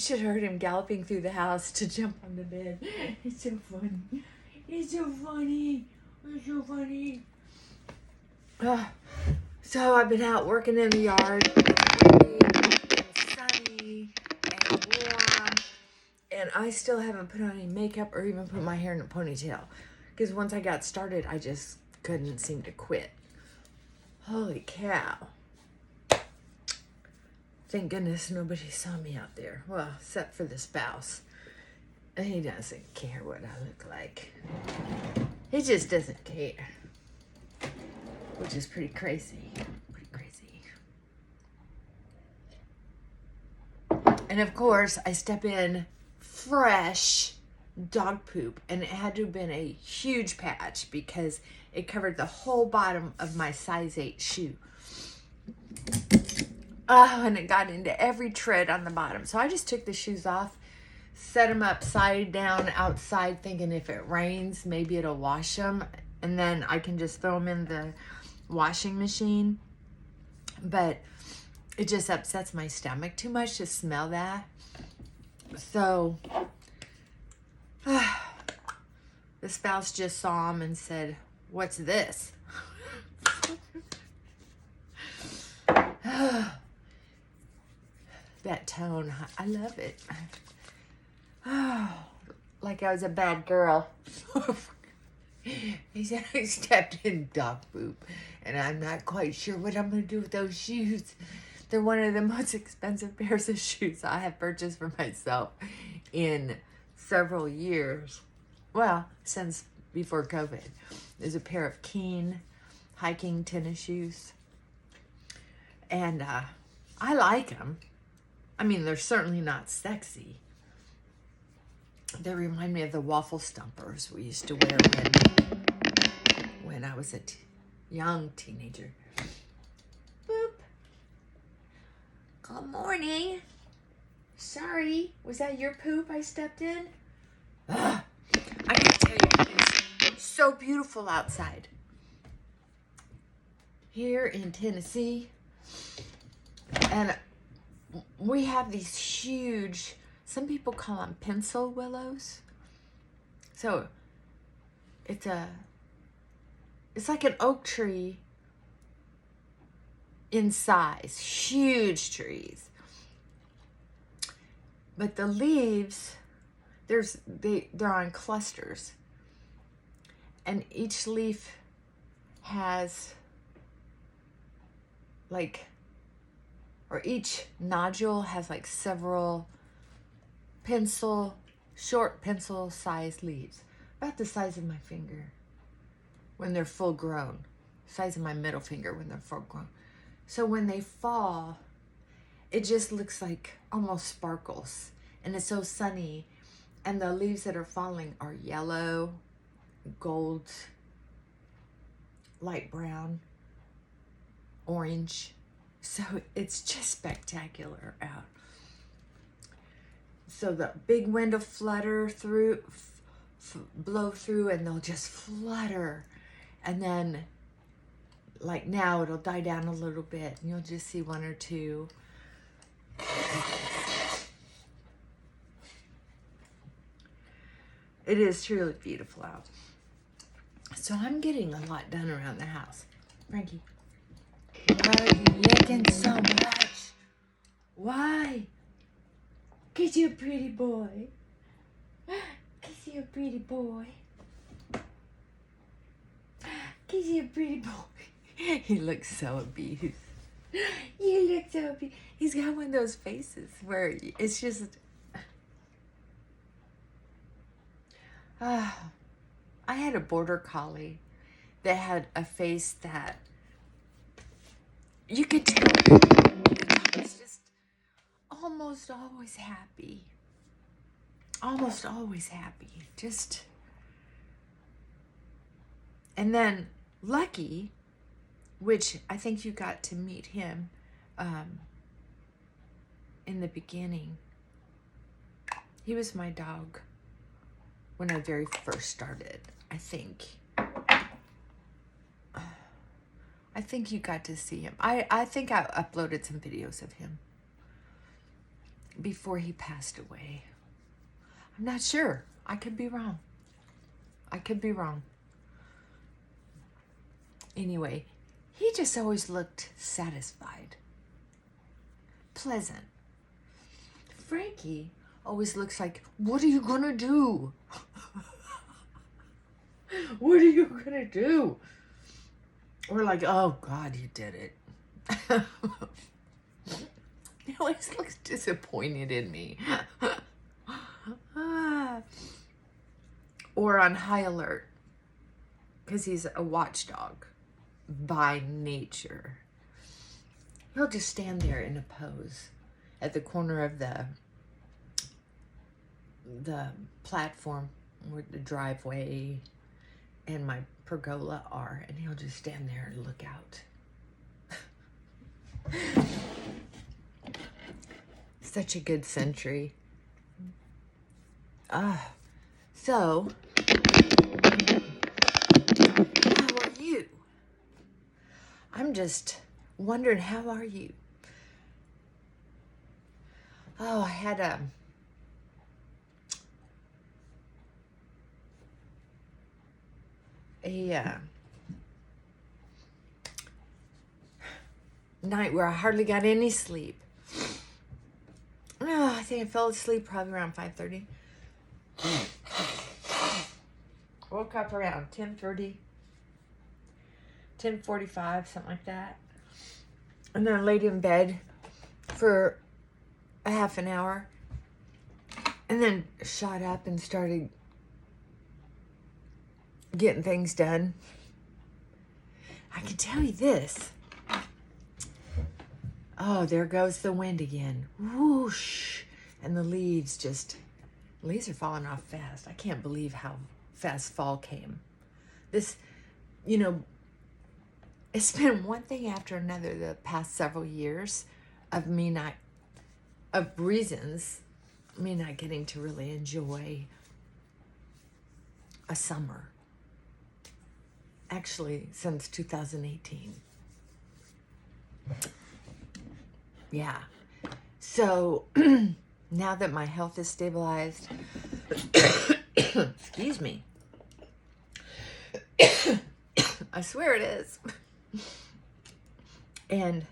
should have heard him galloping through the house to jump on the bed. It's so funny. It's so funny. It's so funny. So I've been out working in the yard. It's sunny and warm. And I still haven't put on any makeup or even put my hair in a ponytail. Because once I got started, I just couldn't seem to quit. Holy cow. Thank goodness nobody saw me out there. Well, except for the spouse. And he doesn't care what I look like. He just doesn't care. Which is pretty crazy. Pretty crazy. And of course, I step in fresh dog poop. And it had to have been a huge patch because it covered the whole bottom of my size 8 shoe. Oh, and it got into every tread on the bottom. So I just took the shoes off, set them upside down outside, thinking if it rains, maybe it'll wash them. And then I can just throw them in the washing machine. But it just upsets my stomach too much to smell that. So the spouse just saw them and said, "What's this?" That tone, I love it. Oh, like I was a bad girl. He said I stepped in dog poop, and I'm not quite sure what I'm going to do with those shoes. They're one of the most expensive pairs of shoes I have purchased for myself in several years. Well, since before COVID. There's a pair of Keen hiking tennis shoes. And I like them. I mean, they're certainly not sexy. They remind me of the waffle stumpers we used to wear when I was a young teenager. Boop. Good morning. Sorry, was that your poop I stepped in? I gotta tell you, it's so beautiful outside. Here in Tennessee, and we have these huge, some people call them pencil willows. So it's like an oak tree in size, huge trees. But the leaves, they're on clusters. And each leaf has each nodule has like several short pencil sized leaves, about the size of my finger when they're full grown, size of my middle finger when they're full grown. So when they fall, it just looks like almost sparkles, and it's so sunny, and the leaves that are falling are yellow, gold, light brown, orange. So it's just spectacular out. So the big wind will flutter through, blow through, and they'll just flutter. And then, like now, it'll die down a little bit, and you'll just see one or two. It is truly beautiful out. So I'm getting a lot done around the house. Frankie, why are you licking so much? Why? 'Cause you're a pretty boy. 'Cause you're a pretty boy. 'Cause you're a pretty boy. He looks so abused. You look so abused. He's got one of those faces where it's just... I had a border collie that had a face that you could tell the dog was just almost always happy. Almost always happy. Just... And then Lucky, which I think you got to meet him in the beginning. He was my dog when I very first started, I think. I think you got to see him. I think I uploaded some videos of him. before he passed away. I'm not sure. I could be wrong. I could be wrong. Anyway, he just always looked satisfied, pleasant. Frankie always looks like, what are you gonna do? What are you gonna do? We're like, oh God, you did it. He always looks disappointed in me. Or on high alert, because he's a watchdog by nature. He'll just stand there in a pose at the corner of the platform where the driveway and my pergola are, and he'll just stand there and look out. Such a good sentry. So, how are you? I'm just wondering, how are you? Oh, I had a night where I hardly got any sleep. Oh, I think I fell asleep probably around 5:30. Woke up around 10:30, 10:45, something like that. And then I laid in bed for a half an hour. And then shot up and started getting things done. I can tell you this. Oh, there goes the wind again. Whoosh. And the leaves are falling off fast. I can't believe how fast fall came. This, it's been one thing after another the past several years of reasons me not getting to really enjoy a summer. Actually, since 2018. Yeah. So, now that my health is stabilized, excuse me. I swear it is. And,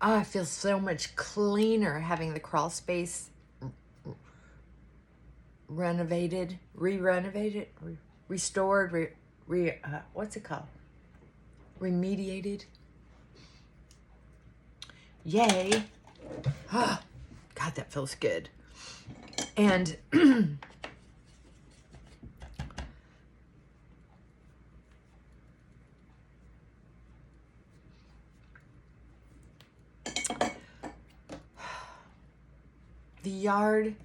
I feel so much cleaner having the crawl space renovated, restored, what's it called? Remediated. Yay. Oh, God, that feels good. And the yard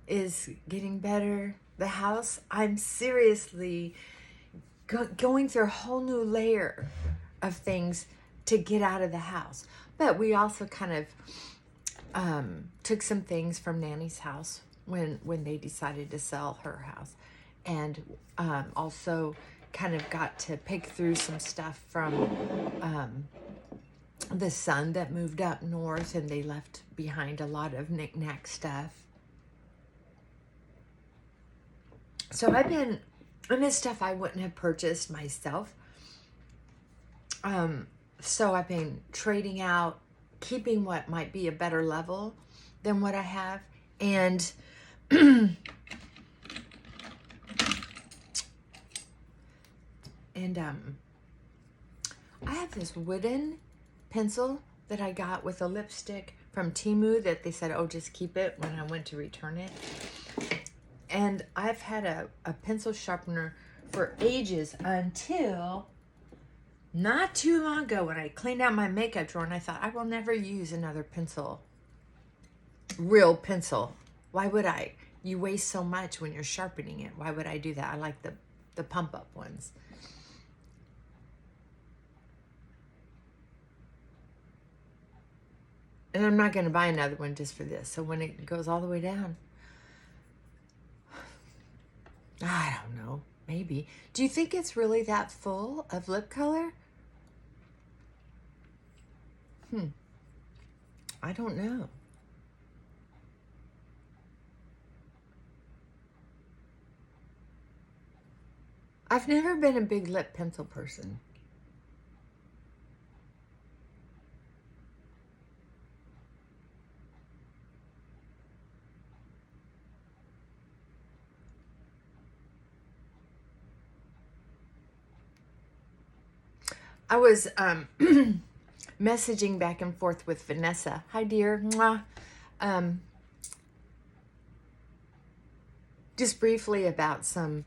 is getting better. The house, I'm seriously going through a whole new layer of things to get out of the house. But we also kind of took some things from Nanny's house when they decided to sell her house. And also kind of got to pick through some stuff from the son that moved up north, and they left behind a lot of knick-knack stuff. So I've been, and this stuff I wouldn't have purchased myself. So I've been trading out, keeping what might be a better level than what I have. And I have this wooden pencil that I got with a lipstick from Temu that they said, oh, just keep it, when I went to return it. And I've had a pencil sharpener for ages until not too long ago when I cleaned out my makeup drawer, and I thought, I will never use another pencil. Real pencil. Why would I? You waste so much when you're sharpening it. Why would I do that? I like the pump up ones. And I'm not going to buy another one just for this. So when it goes all the way down, I don't know. Maybe. Do you think it's really that full of lip color? I don't know. I've never been a big lip pencil person. I was messaging back and forth with Vanessa. Hi, dear. Mwah. Just briefly about some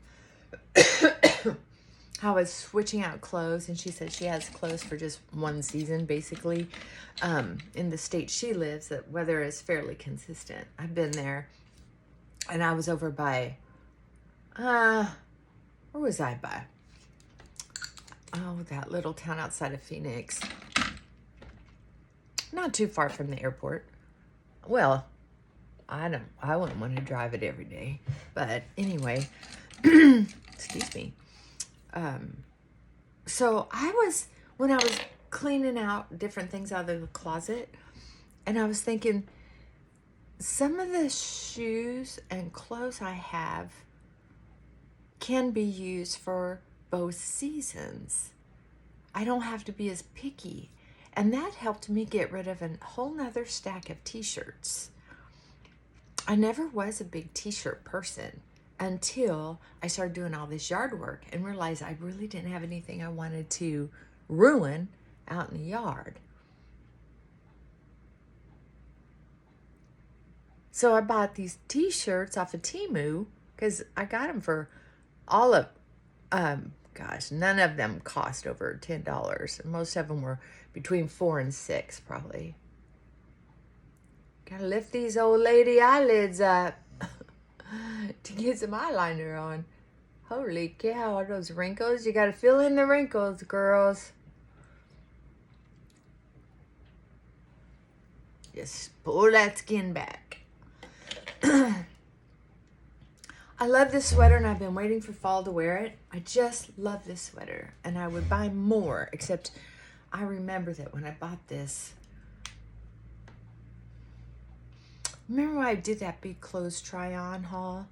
how I was switching out clothes, and she said she has clothes for just one season, basically. In the state she lives, that weather is fairly consistent. I've been there, and I was over by, where was I by? Oh, that little town outside of Phoenix. Not too far from the airport. Well, I wouldn't want to drive it every day. But anyway, excuse me. So when I was cleaning out different things out of the closet, and I was thinking, some of the shoes and clothes I have can be used for both seasons. I don't have to be as picky. And that helped me get rid of a whole nother stack of t-shirts. I never was a big t-shirt person until I started doing all this yard work and realized I really didn't have anything I wanted to ruin out in the yard. So I bought these t-shirts off of Temu because I got them for all of, none of them cost over $10. Most of them were between $4 and $6 probably. Gotta lift these old lady eyelids up to get some eyeliner on. Holy cow, are those wrinkles? You gotta fill in the wrinkles, girls. Just pull that skin back. I love this sweater, and I've been waiting for fall to wear it. I just love this sweater, and I would buy more, except I remember that when I bought this, remember when I did that big clothes try-on haul?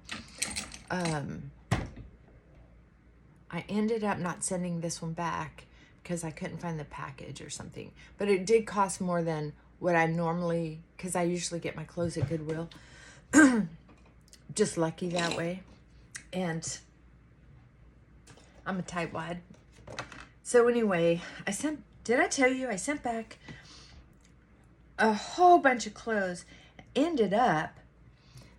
I ended up not sending this one back because I couldn't find the package or something. But it did cost more than what I normally, because I usually get my clothes at Goodwill. Just lucky that way. And I'm a tightwad. So anyway, did I tell you I sent back a whole bunch of clothes? Ended up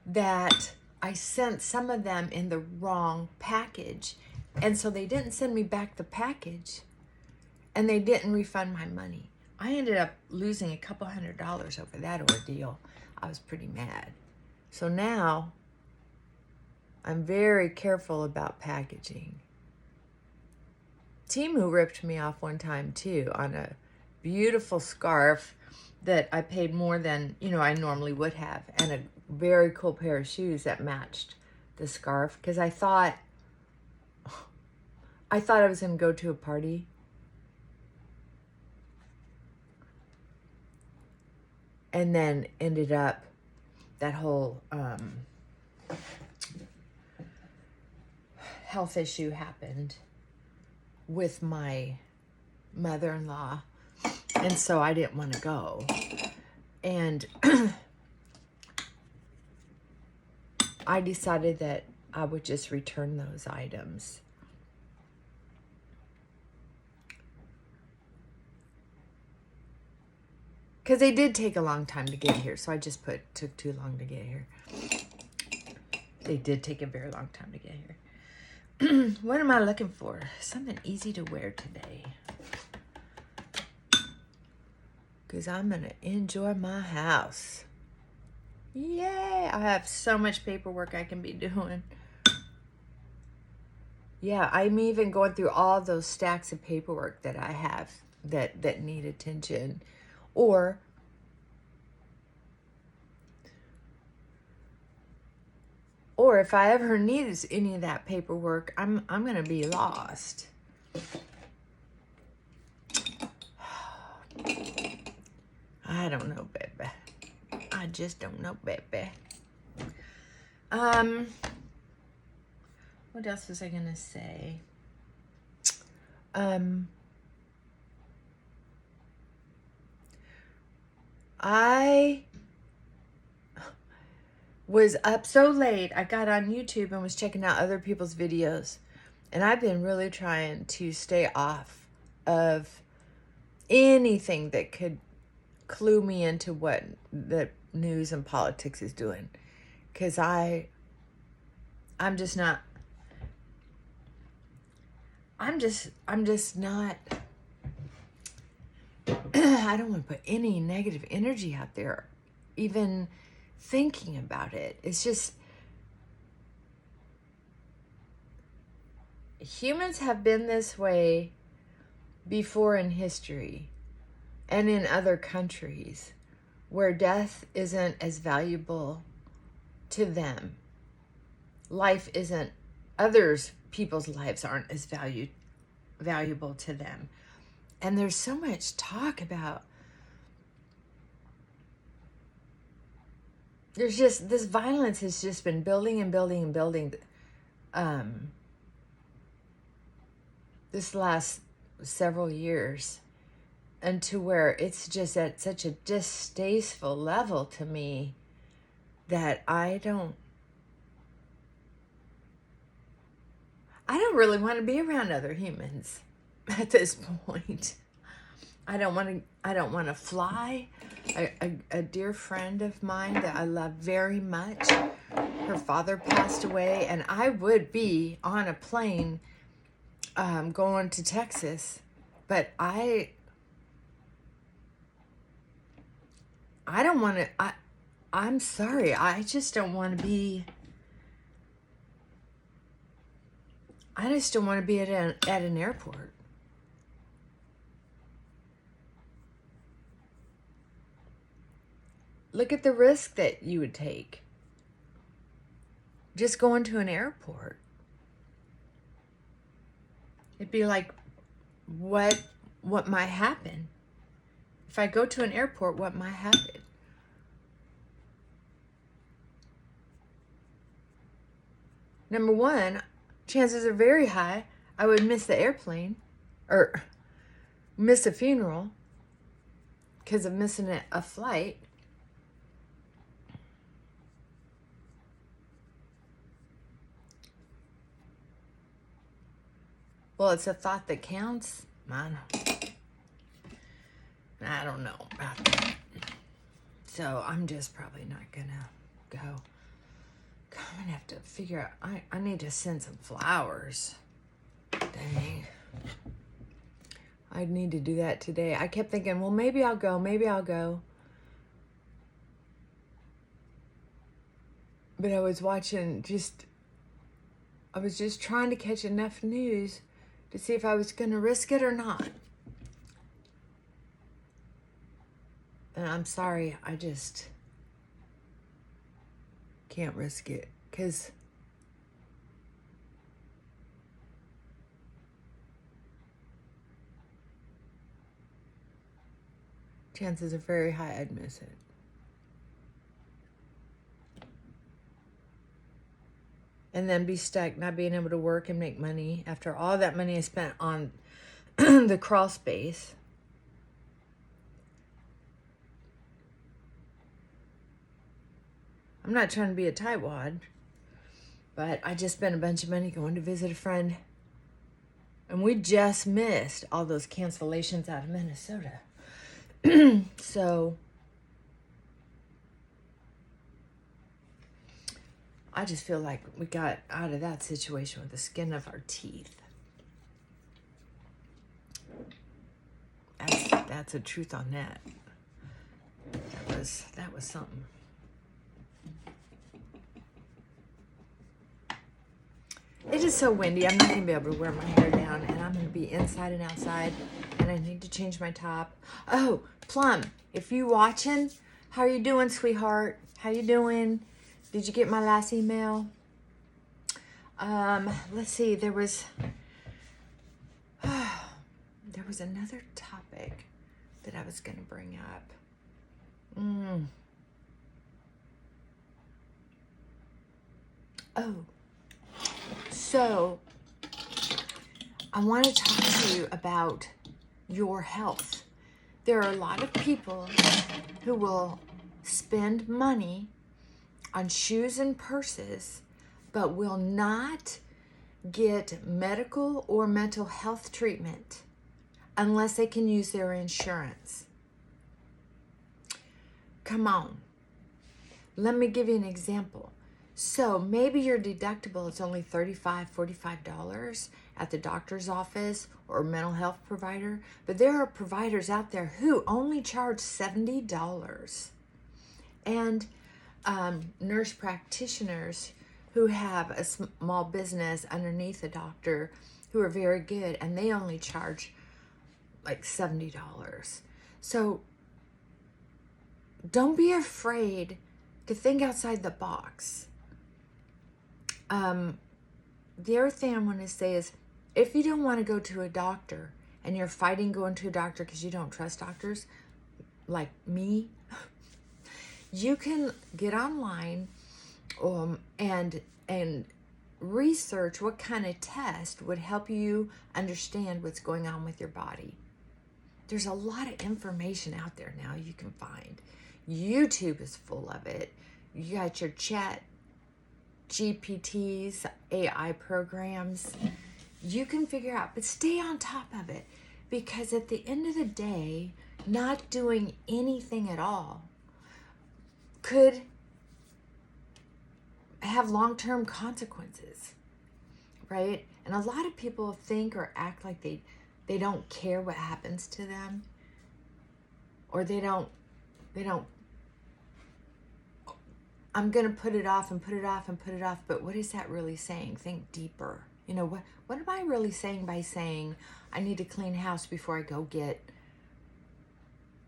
that I sent some of them in the wrong package. And so they didn't send me back the package, and they didn't refund my money. I ended up losing a couple $100 over that ordeal. I was pretty mad. So now I'm very careful about packaging. Temu ripped me off one time too on a beautiful scarf that I paid more than, I normally would have, and a very cool pair of shoes that matched the scarf, because I thought I was going to go to a party. And then ended up that whole health issue happened with my mother-in-law. And so I didn't want to go. And I decided that I would just return those items. Because they did take a long time to get here. So I just took too long to get here. They did take a very long time to get here. What am I looking for? Something easy to wear today. Because I'm going to enjoy my house. Yay! I have so much paperwork I can be doing. Yeah, I'm even going through all those stacks of paperwork that I have that need attention. Or or if I ever need any of that paperwork, I'm gonna be lost. I don't know, baby. I just don't know, baby. What else was I gonna say? I was up so late. I got on YouTube and was checking out other people's videos. And I've been really trying to stay off of anything that could clue me into what the news and politics is doing. Because I'm just not, I'm just not, I don't want to put any negative energy out there, even thinking about it. It's just, humans have been this way before in history and in other countries where death isn't as valuable to them. Life isn't, people's lives aren't as valuable to them. And there's so much talk about, there's just, this violence has just been building and building and building this last several years, and to where it's just at such a distasteful level to me that I don't really want to be around other humans at this point. I don't want to fly. A dear friend of mine that I love very much, her father passed away, and I would be on a plane going to Texas, but I don't want to, I'm sorry, I just don't want to be, I just don't want to be at an airport. Look at the risk that you would take just going to an airport. It'd be like, what might happen? If I go to an airport, what might happen? Number one, chances are very high I would miss the airplane or miss a funeral because of missing a flight. Well, it's a thought that counts. I don't know about that. So I'm just probably not gonna go. I'm gonna have to figure out, I need to send some flowers. Dang. I need to do that today. I kept thinking, well, maybe I'll go. But I was just trying to catch enough news to see if I was going to risk it or not. And I'm sorry, I just can't risk it because chances are very high I'd miss it. And then be stuck not being able to work and make money after all that money I spent on the crawl space. I'm not trying to be a tightwad, but I just spent a bunch of money going to visit a friend. And we just missed all those cancellations out of Minnesota. So I just feel like we got out of that situation with the skin of our teeth. That's the truth on that. That was something. It is so windy. I'm not going to be able to wear my hair down, and I'm going to be inside and outside, and I need to change my top. Oh, Plum, if you watching, how are you doing, sweetheart? How you doing? Did you get my last email? Let's see. There was another topic that I was going to bring up. Oh, so I want to talk to you about your health. There are a lot of people who will spend money on shoes and purses, but will not get medical or mental health treatment unless they can use their insurance. Come on. Let me give you an example. So maybe your deductible is only $35, $45 at the doctor's office or mental health provider, but there are providers out there who only charge $70. And nurse practitioners who have a small business underneath a doctor who are very good, and they only charge like $70. So don't be afraid to think outside the box. The other thing I want to say is, if you don't want to go to a doctor and you're fighting going to a doctor because you don't trust doctors, like me, you can get online and research what kind of test would help you understand what's going on with your body. There's a lot of information out there now you can find. YouTube is full of it. You got your chat GPTs, AI programs. You can figure out, but stay on top of it, because at the end of the day, not doing anything at all could have long-term consequences, right? And a lot of people think or act like they don't care what happens to them, or they don't, I'm going to put it off and put it off and put it off. But what is that really saying? Think deeper. You know, what am I really saying by saying I need to clean house before I go get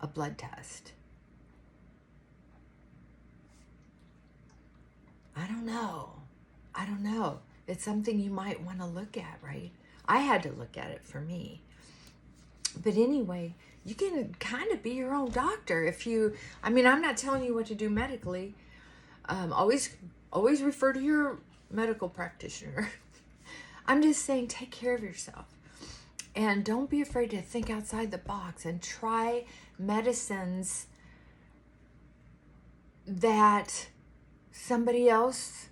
a blood test? I don't know. It's something you might want to look at, right? I had to look at it for me. But anyway, you can kind of be your own doctor I'm not telling you what to do medically. Always refer to your medical practitioner. I'm just saying, take care of yourself. And don't be afraid to think outside the box and try medicines that somebody else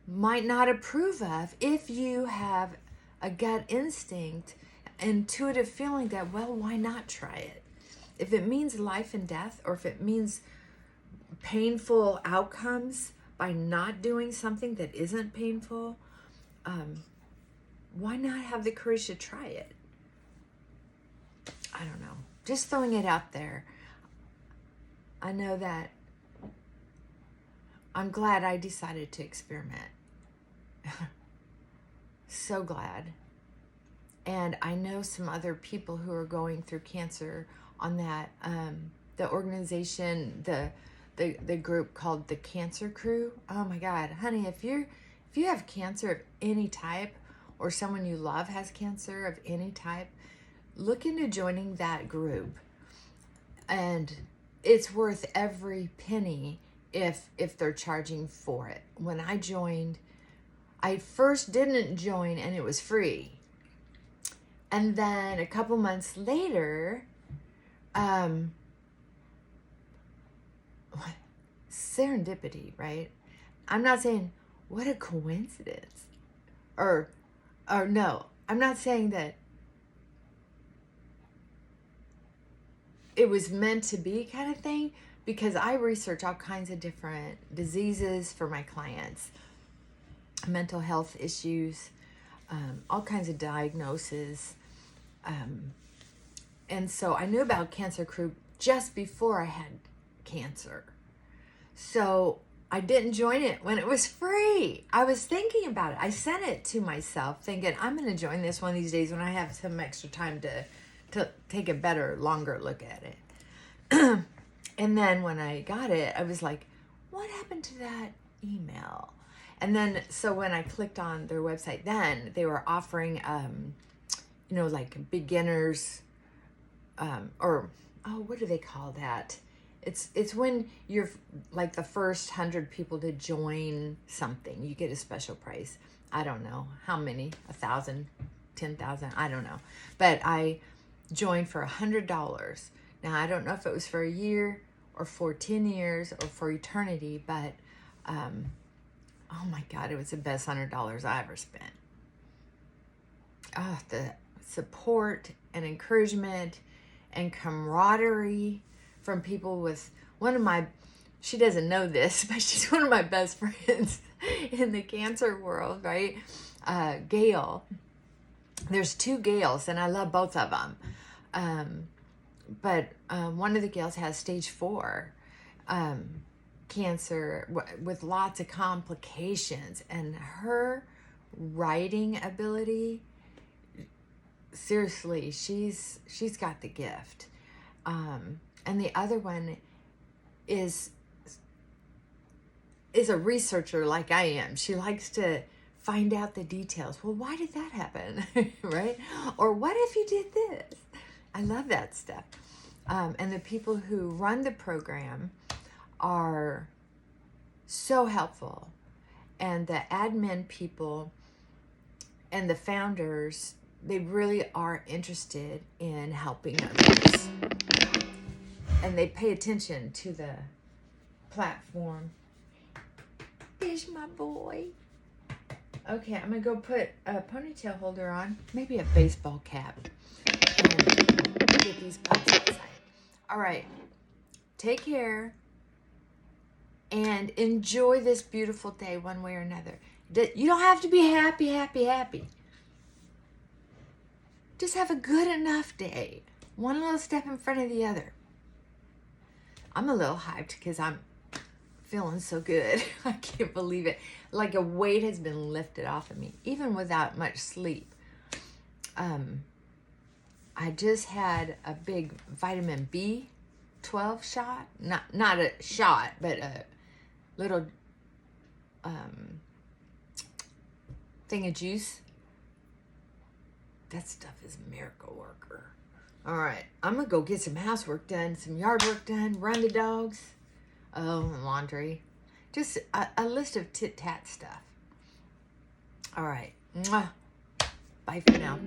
might not approve of, if you have a gut instinct, intuitive feeling that, well, why not try it? If it means life and death, or if it means painful outcomes by not doing something that isn't painful, why not have the courage to try it? I don't know. Just throwing it out there. I know that I'm glad I decided to experiment. So glad. And I know some other people who are going through cancer on that. The organization, the group called the Cancer Crew. Oh my God, honey, if you have cancer of any type, or someone you love has cancer of any type, look into joining that group. And it's worth every penny if they're charging for it. When I joined, I first didn't join and it was free. And then a couple months later, serendipity, right? I'm not saying what a coincidence, or no, I'm not saying that it was meant to be kind of thing, because I research all kinds of different diseases for my clients, mental health issues, all kinds of diagnoses. And so I knew about Cancer Crew just before I had cancer. So I didn't join it when it was free. I was thinking about it. I sent it to myself thinking, I'm going to join this one of these days when I have some extra time to take a better, longer look at it. And then when I got it, I was like, what happened to that email? And then, so when I clicked on their website, then they were offering, you know, like beginners, or, oh, what do they call that? It's when you're like the first 100 people to join something, you get a special price. I don't know how many, 1,000, 10,000, I don't know. But I joined for $100. Now, I don't know if it was for a year or for 10 years or for eternity, but oh my God, it was the best $100 I ever spent. Oh, the support and encouragement and camaraderie from people with one of my, she doesn't know this, but she's one of my best friends in the cancer world, right? Gail. There's 2 Gails, and I love both of them. But one of the Gails has stage 4 cancer with lots of complications, and her writing ability, seriously, she's got the gift. And the other one is a researcher like I am. She likes to find out the details. Well, why did that happen? Right? Or what if you did this? I love that stuff. And the people who run the program are so helpful. And the admin people and the founders, they really are interested in helping others. And they pay attention to the platform. There's my boy. Okay, I'm going to go put a ponytail holder on. Maybe a baseball cap. And get these pups outside. All right. Take care. And enjoy this beautiful day one way or another. You don't have to be happy, happy, happy. Just have a good enough day. One little step in front of the other. I'm a little hyped because I'm feeling so good. I can't believe it. Like a weight has been lifted off of me, even without much sleep. I just had a big vitamin B12 shot. Not a shot, but a little thing of juice. That stuff is a miracle worker. All right, I'm going to go get some housework done, some yard work done, run the dogs, laundry. Just a list of tit-tat stuff. All right. Mwah. Bye for now.